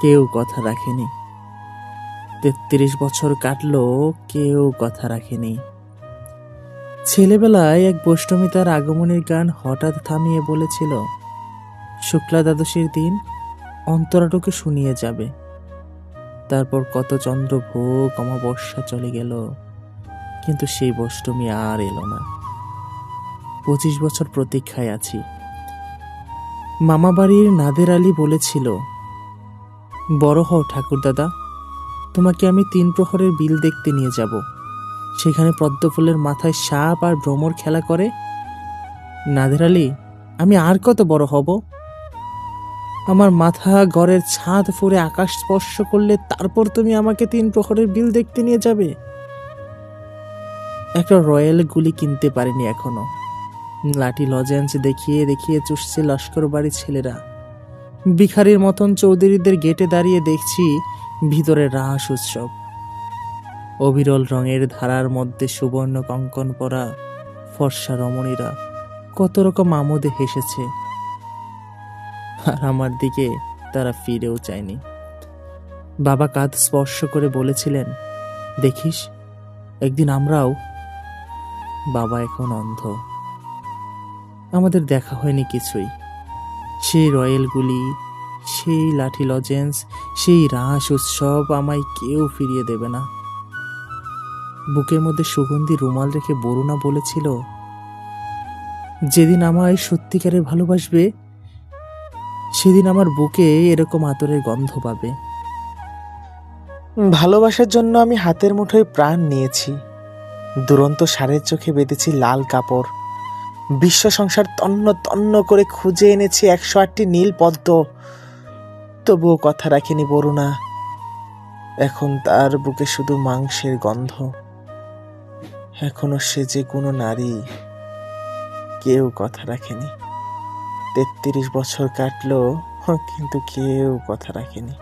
কেউ কথা রাখেনি। ৩৩ বছর কাটলো, কেউ কথা রাখেনি। ছেলেবেলায় এক বৈষ্ণবী তার আগমনের গান হঠাৎ থামিয়ে বলেছিল, শুক্লা দ্বাদশীর দিন অন্তরাটুকু শুনিয়ে যাবে। তারপর কত চন্দ্রভোগ অমাবস্যা চলে গেল, কিন্তু সেই বৈষ্ণবী আর এলো না। ২৫ বছর প্রতীক্ষায় আছি। মামাবাড়ির নাদের আলী বলেছিল, বড় হও ঠাকুরদাদা, তোমাকে আমি ৩ প্রহরের বিল দেখতে নিয়ে যাব। সেখানে পদ্মফুলের মাথায় সাপ আর ভ্রমর খেলা করে। নাদের আলী, আমি আর কত বড় হব? আমার মাথা ঘরের ছাদ ফুঁড়ে আকাশ স্পর্শ করলে তারপর তুমি আমাকে ৩ প্রহরের বিল দেখতে নিয়ে যাবে? একটা রয়্যাল গুলি কিনতে পারিনি এখনো। লাঠি লজেন্স দেখিয়ে দেখিয়ে চুষছে লস্কর বাড়ির ছেলেরা। ভিখারির মতন চৌধুরীদের গেটে দাঁড়িয়ে দেখছি ভিতরে রাস উৎসব। অবিরল রঙের ধারার মধ্যে সুবর্ণ কঙ্কন পরা ফর্সা রমণীরা কত রকম আমোদে হেসেছে, আর আমার দিকে তারা ফিরেও চায়নি। বাবা কাঁধ স্পর্শ করে বলেছিলেন, দেখিস একদিন আমরাও। বাবা এখন অন্ধ। আমাদের দেখা হয়নি কিছুই। সেই রয়েলগুলি, সেই লাঠি লজেন্স, সেই রাস উৎসব আমায় কেউ ফিরিয়ে দেবে না। বুকের মধ্যে সুগন্ধি রুমাল রেখে বরুণা বলেছিল, যেদিন আমায় সত্যিকারে ভালোবাসবে সেদিন আমার বুকে এরকম আতরের গন্ধ পাবে। ভালোবাসার জন্য আমি হাতের মুঠোয় প্রাণ নিয়েছি। দুরন্ত ষাঁড়ের চোখে বেঁধেছি লাল কাপড়। বিশ্ব সংসার তন্ন তন্ন করে খুঁজে এনেছি ১০৮টি নীল পদ্ম। তবুও কথা রাখিনি বরুণা। এখন তার বুকে শুধু মাংসের গন্ধ। এখনো সে যে কোনো নারী, কেউ কথা রাখেনি। ৩৩ বছর কাটলো, কিন্তু কেউ কথা রাখেনি।